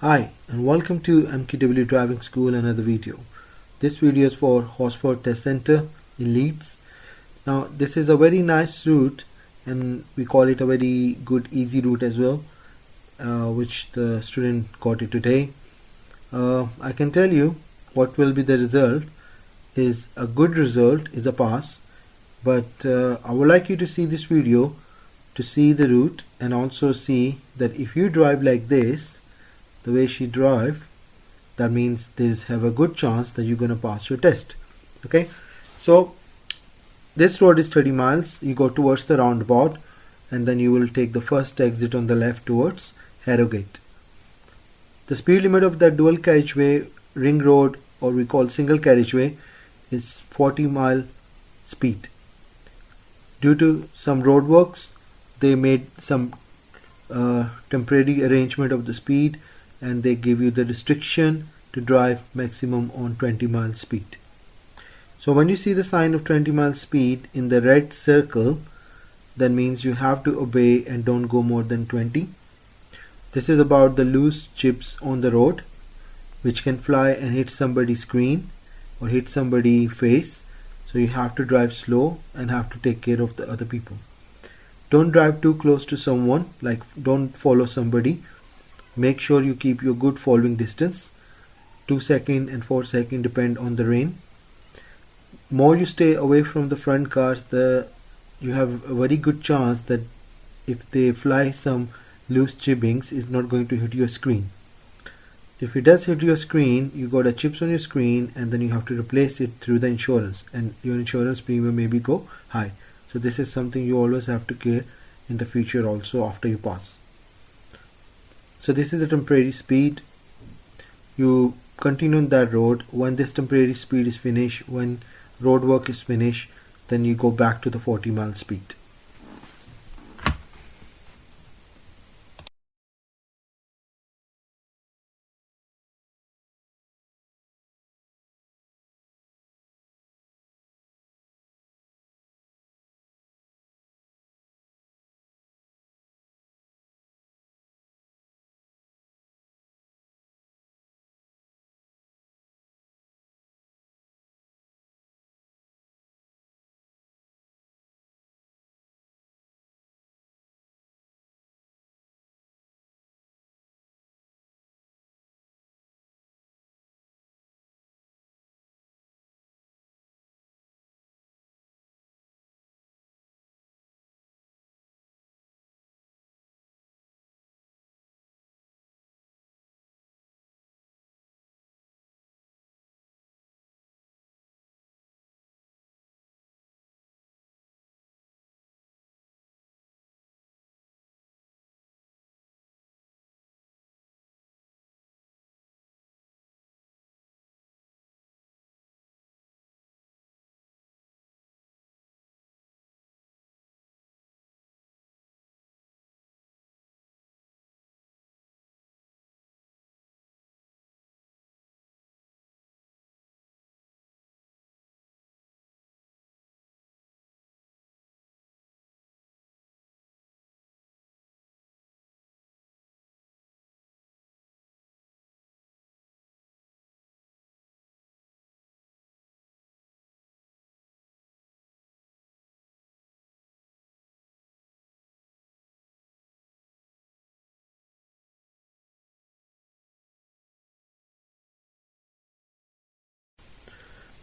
Hi and welcome to MQW Driving School, another video. This video is for Horsforth Test Center in Leeds. Now this is a very nice route and we call it a very good easy route as well, which the student got it today. I can tell you what will be the result is a good result, is a pass, but I would like you to see this video to see the route and also see that if you drive like this, the way she drive, that means there's have a good chance that you're going to pass your test. Okay, so this road is 30 miles. You go towards the roundabout and then you will take the first exit on the left towards Harrogate. The speed limit of that dual carriageway ring road, or we call single carriageway, is 40-mile speed. Due to some road works, they made some temporary arrangement of the speed, and they give you the restriction to drive maximum on 20 mile speed. So when you see the sign of 20 mile speed in the red circle, that means you have to obey and don't go more than 20. This is about the loose chips on the road which can fly and hit somebody's screen or hit somebody's face, so you have to drive slow and have to take care of the other people. Don't drive too close to someone, like don't follow somebody. Make sure you keep your good following distance. 2 seconds and 4 seconds depend on the rain. More you stay away from the front cars, you have a very good chance that if they fly some loose chippings, it's not going to hit your screen. If it does hit your screen, you got a chips on your screen and then you have to replace it through the insurance, and your insurance premium maybe go high. So this is something you always have to care in the future also after you pass. So this is a temporary speed. You continue on that road. When this temporary speed is finished, when road work is finished, then you go back to the 40-mile speed.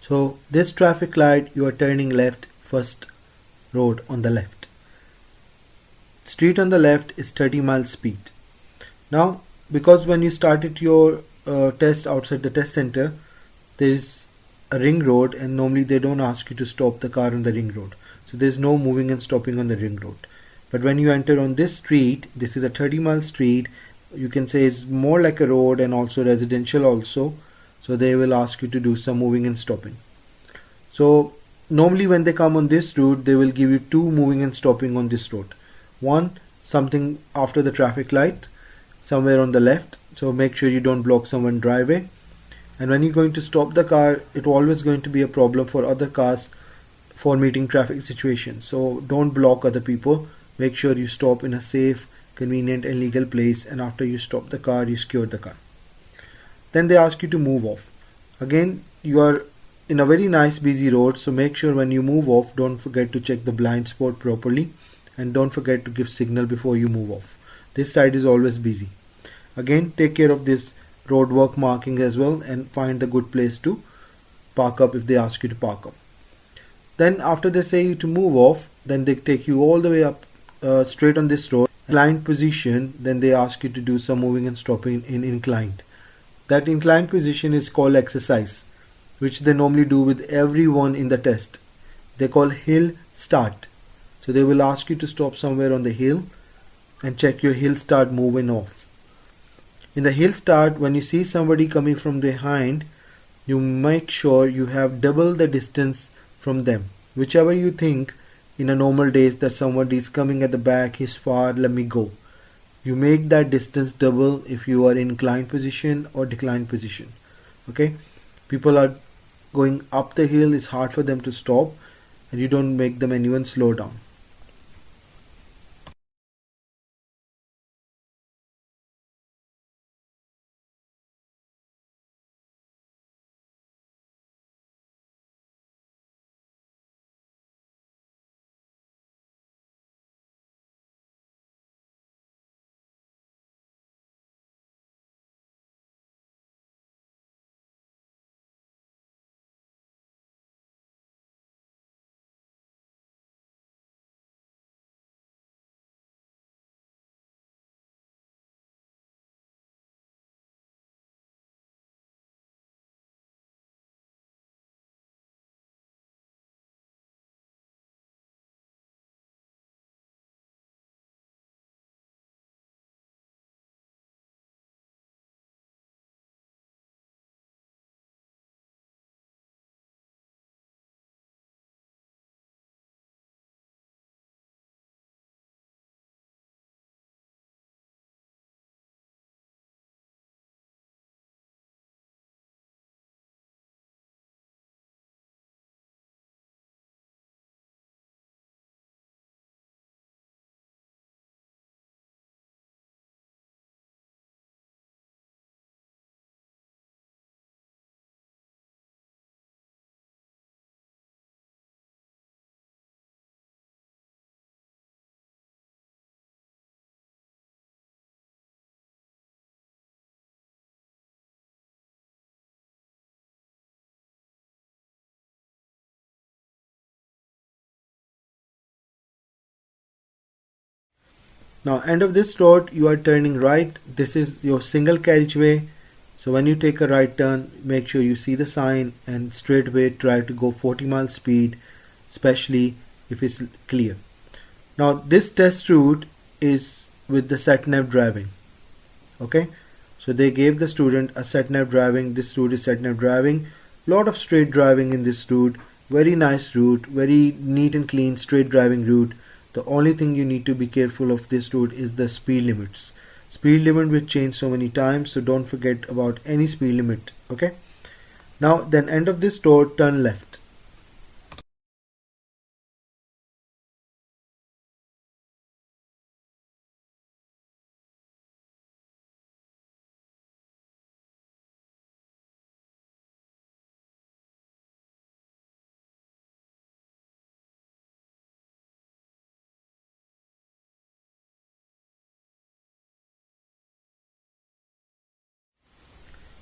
So this traffic light, you are turning left, first road on the left. Street on the left is 30 mile speed. Now because when you started your test outside the test center, there is a ring road and normally they don't ask you to stop the car on the ring road. So there's no moving and stopping on the ring road. But when you enter on this street, this is a 30-mile street, you can say it's more like a road and also residential also. So they will ask you to do some moving and stopping. So normally when they come on this route, they will give you 2 moving and stopping on this road. One, something after the traffic light, somewhere on the left, so make sure you don't block someone's driveway. And when you're going to stop the car, it's always going to be a problem for other cars for meeting traffic situations. So don't block other people. Make sure you stop in a safe, convenient and legal place, and after you stop the car, you secure the car. Then they ask you to move off. Again, you are in a very nice busy road, so make sure when you move off, don't forget to check the blind spot properly, and don't forget to give signal before you move off. This side is always busy. Again, take care of this roadwork marking as well, and find the good place to park up if they ask you to park up. Then after they say you to move off, then they take you all the way up straight on this road, inclined position. Then they ask you to do some moving and stopping in inclined. That inclined position is called exercise, which they normally do with everyone in the test. They call hill start. So they will ask you to stop somewhere on the hill and check your hill start moving off. In the hill start, when you see somebody coming from behind, you make sure you have double the distance from them. Whichever you think in a normal days that somebody is coming at the back, he's far, let me go. You make that distance double if you are in inclined position or declined position. Okay, people are going up the hill, it's hard for them to stop, and you don't make them anyone slow down. Now, end of this road, you are turning right. This is your single carriageway. So when you take a right turn, make sure you see the sign and straight away try to go 40 miles speed, especially if it's clear. Now, this test route is with the sat-nav driving. Okay, so they gave the student a sat-nav driving. This route is sat-nav driving. Lot of straight driving in this route. Very nice route, very neat and clean straight driving route. The only thing you need to be careful of this route is the speed limits. Speed limit will change so many times, so don't forget about any speed limit. Okay, now then end of this road, turn left.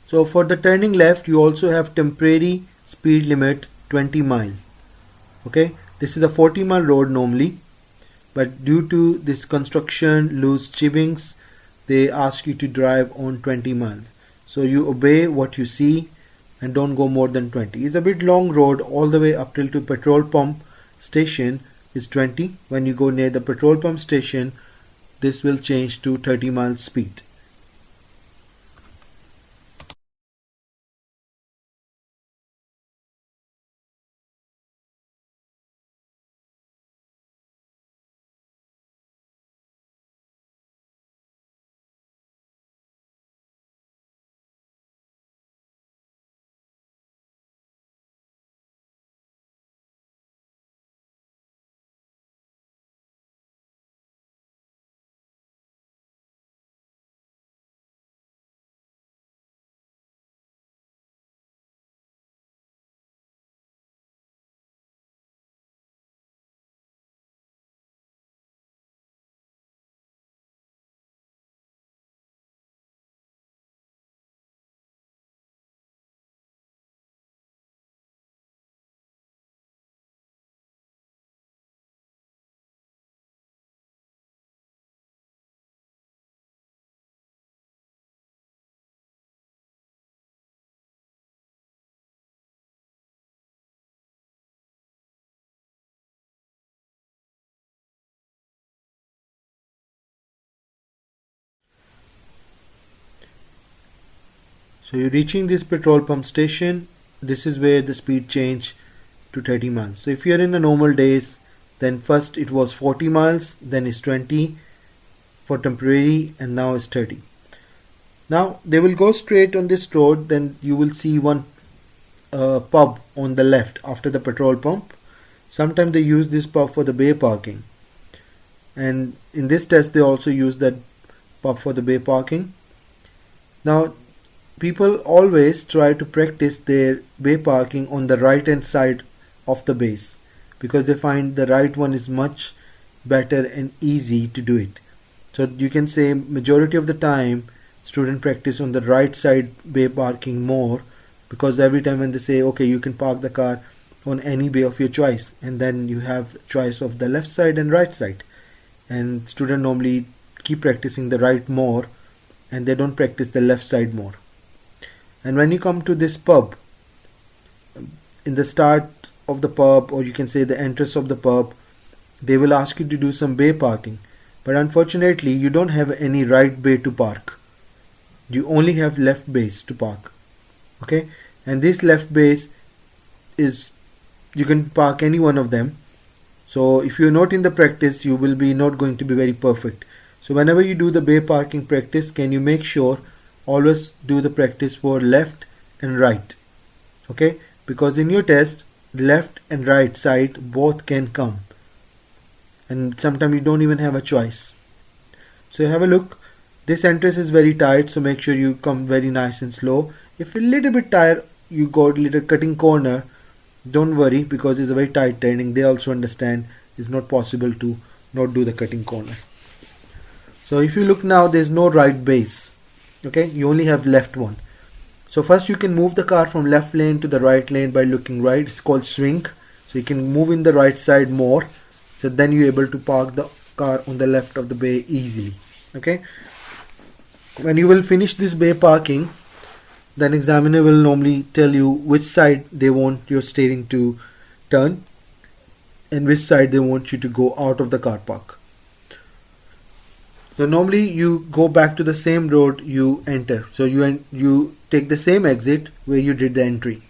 So for the turning left, you also have temporary speed limit 20 mile. Okay, this is a 40-mile road normally, but due to this construction, loose chivings, they ask you to drive on 20 miles. So you obey what you see and don't go more than 20. It's a bit long road all the way up till to petrol pump station is 20. When you go near the petrol pump station, this will change to 30 miles speed. So you're reaching this petrol pump station. This is where the speed change to 30 miles. So if you're in the normal days, then first it was 40 miles, then it's 20 for temporary, and now it's 30. Now they will go straight on this road, then you will see one pub on the left after the petrol pump. Sometimes they use this pub for the bay parking, and in this test they also use that pub for the bay parking. Now people always try to practice their bay parking on the right hand side of the base because they find the right one is much better and easy to do it. So you can say majority of the time student practice on the right side bay parking more, because every time when they say okay you can park the car on any bay of your choice, and then you have choice of the left side and right side, and student normally keep practicing the right more and they don't practice the left side more. And when you come to this pub, in the start of the pub, or you can say the entrance of the pub, they will ask you to do some bay parking, but unfortunately you don't have any right bay to park. You only have left base to park. Okay, and this left base is, you can park any one of them. So if you're not in the practice, you will be not going to be very perfect. So whenever you do the bay parking practice, can you make sure always do the practice for left and right. Okay, because in your test left and right side both can come, and sometimes you don't even have a choice. So have a look. This entrance is very tight, so make sure you come very nice and slow. If you're a little bit tired, you got little cutting corner, don't worry, because it's a very tight turning. They also understand it's not possible to not do the cutting corner. So if you look now, there's no right base. Okay, you only have left one. So first you can move the car from left lane to the right lane by looking right. It's called swing. So you can move in the right side more. So then you're able to park the car on the left of the bay easily. Okay. When you will finish this bay parking, then examiner will normally tell you which side they want your steering to turn and which side they want you to go out of the car park. So normally you go back to the same road you enter. So you take the same exit where you did the entry.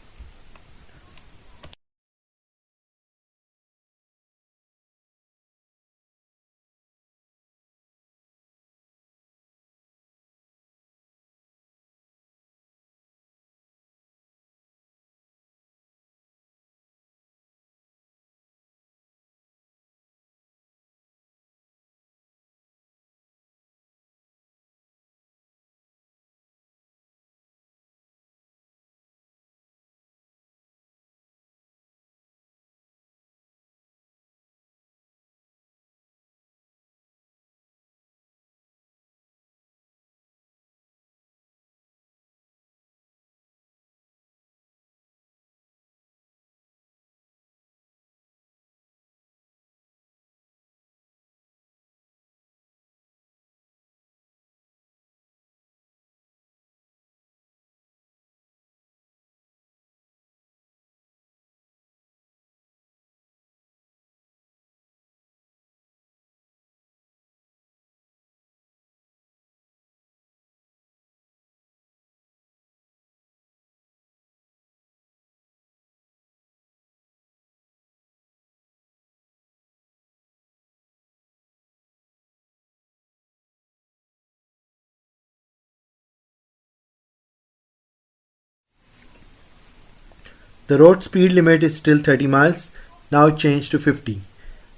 The road speed limit is still 30 miles. Now it changed to 50.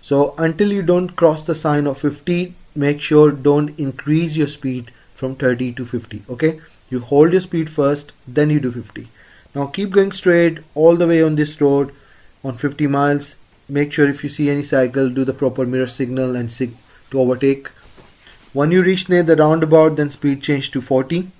So until you don't cross the sign of 50, make sure don't increase your speed from 30 to 50. Okay, you hold your speed first, then you do 50. Now keep going straight all the way on this road on 50 miles. Make sure if you see any cycle, do the proper mirror signal and to overtake. When you reach near the roundabout, then speed change to 40.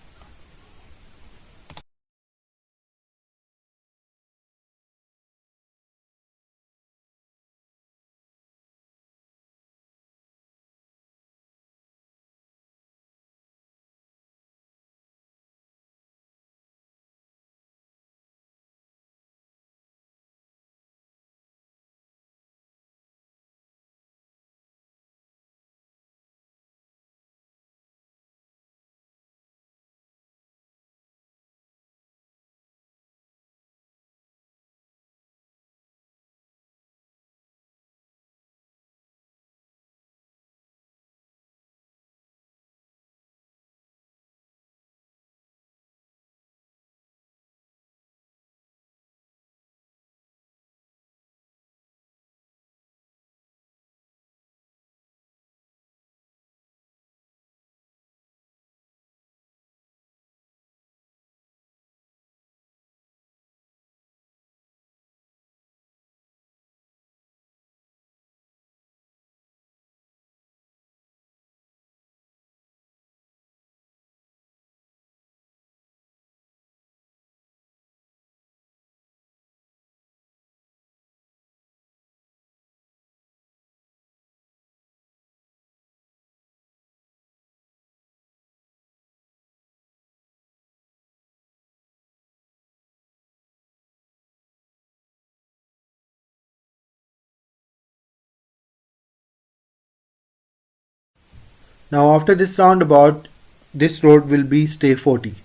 Now after this roundabout, this road will be stay 40.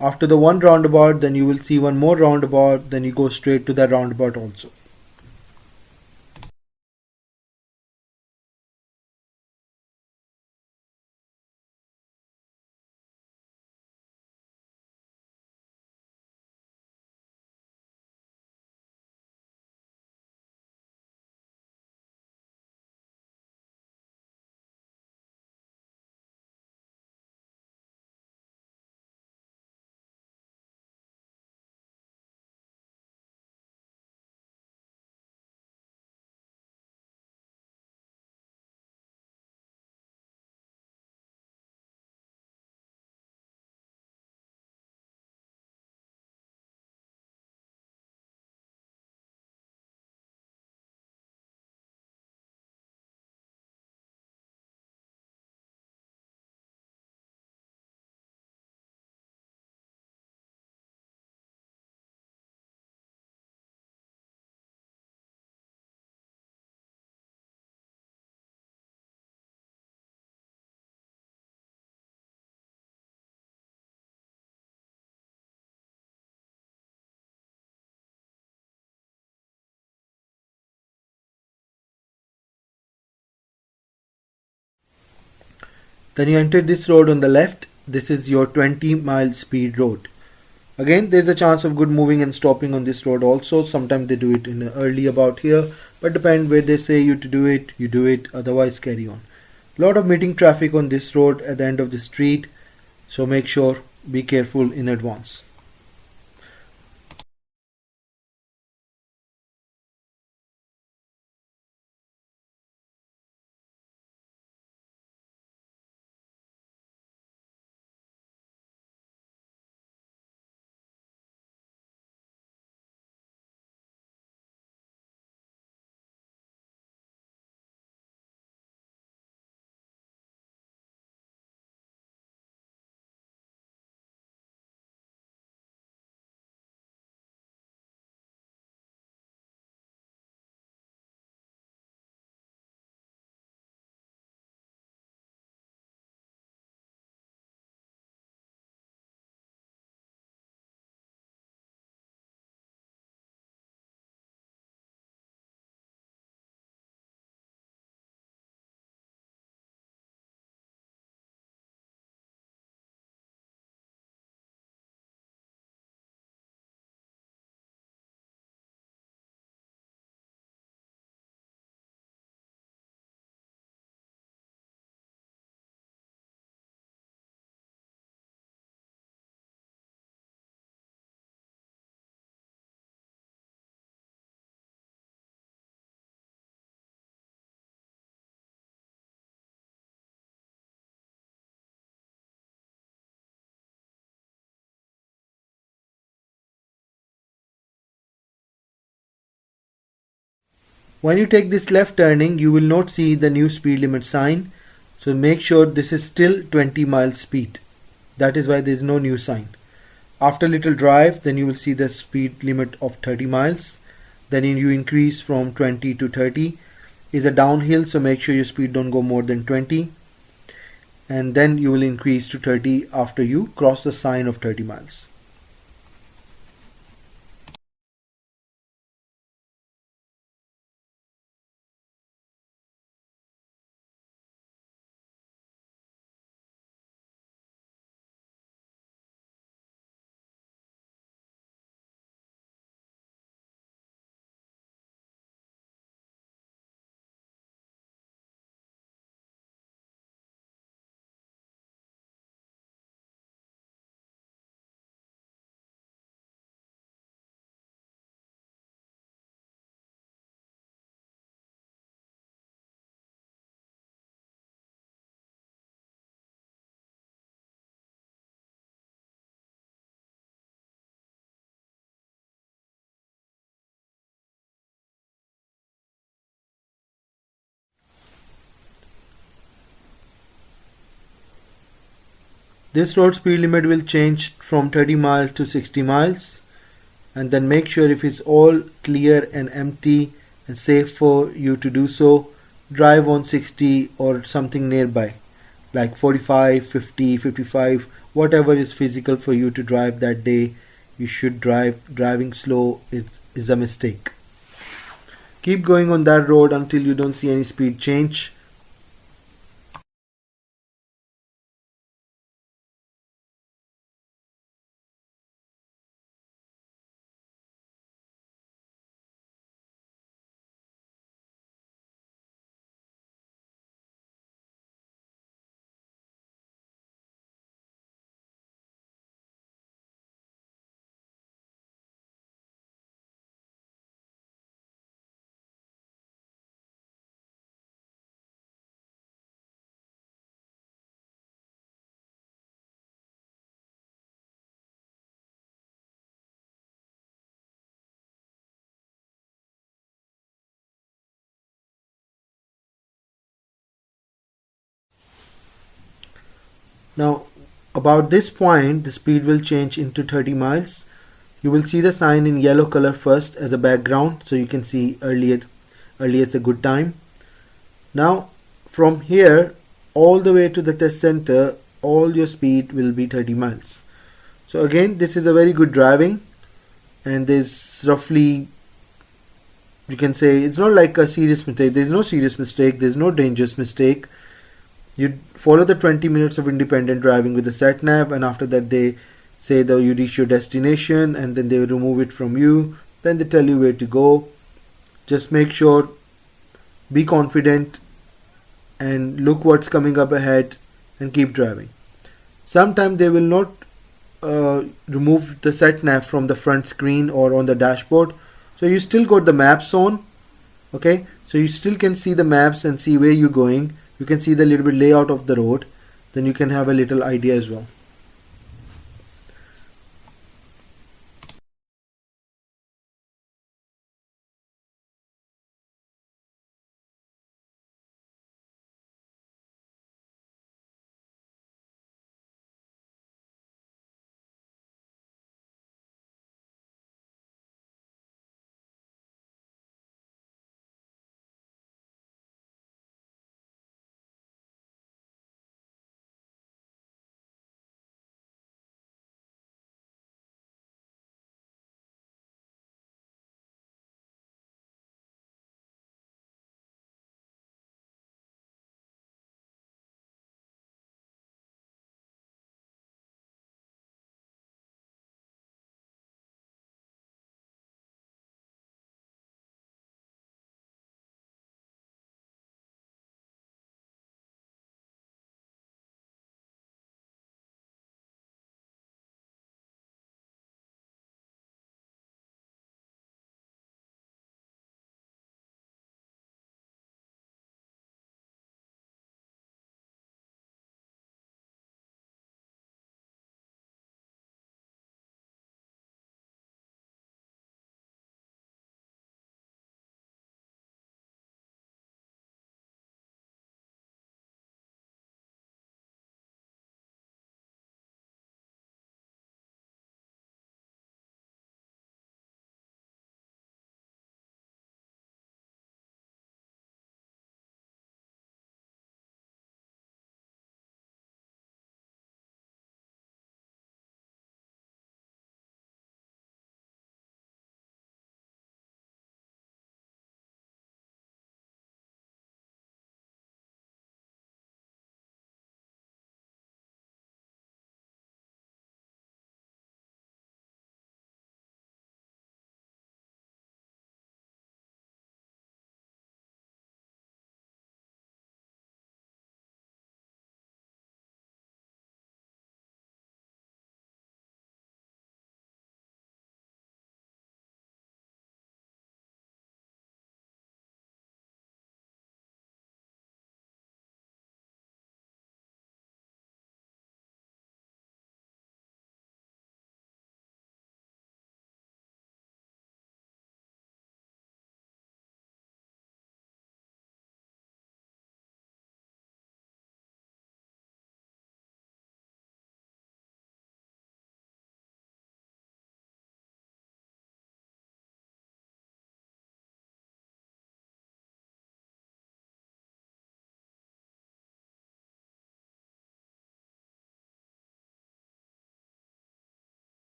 After the one roundabout, then you will see one more roundabout, then you go straight to that roundabout also. Then you enter this road on the left. This is your 20-mile speed road. Again, there's a chance of good moving and stopping on this road also. Sometimes they do it in early about here, but depend where they say you to do it, you do it, otherwise carry on. Lot of meeting traffic on this road at the end of the street, so make sure, be careful in advance. When you take this left turning, you will not see the new speed limit sign. So make sure this is still 20 miles speed. That is why there is no new sign. After little drive, then you will see the speed limit of 30 miles. Then you increase from 20 to 30. Is a downhill, so make sure your speed don't go more than 20. And then you will increase to 30 after you cross the sign of 30 miles. This road speed limit will change from 30 miles to 60 miles, and then make sure if it's all clear and empty and safe for you to do so, drive on 60 or something nearby. like 45, 50, 55, whatever is physical for you to drive that day. You should drive. Driving slow is a mistake. Keep going on that road until you don't see any speed change. Now, about this point, the speed will change into 30 miles. You will see the sign in yellow color first as a background, so you can see early is a good time. Now, from here all the way to the test center, all your speed will be 30 miles. So again, this is a very good driving, and there's roughly, you can say, it's not like a serious mistake. There's no serious mistake. There's no dangerous mistake. You follow the 20 minutes of independent driving with the sat nav, and after that they say that you reach your destination, and then they remove it from you. Then they tell you where to go. Just make sure, be confident, and look what's coming up ahead, and keep driving. Sometimes they will not remove the sat nav from the front screen or on the dashboard, so you still got the maps on. Okay, so you still can see the maps and see where you're going. You can see the little bit layout of the road, then you can have a little idea as well.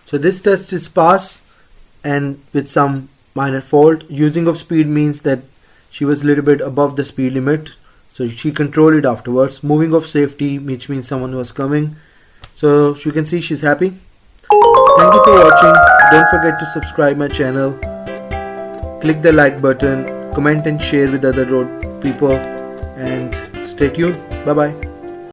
So this test is pass and with some minor fault. Using of speed means that she was a little bit above the speed limit, so she controlled it afterwards. Moving of safety, which means someone was coming. So you can see she's happy. Thank you for watching. Don't forget to subscribe my channel. Click the like button, comment and share with other road people, and stay tuned. Bye bye.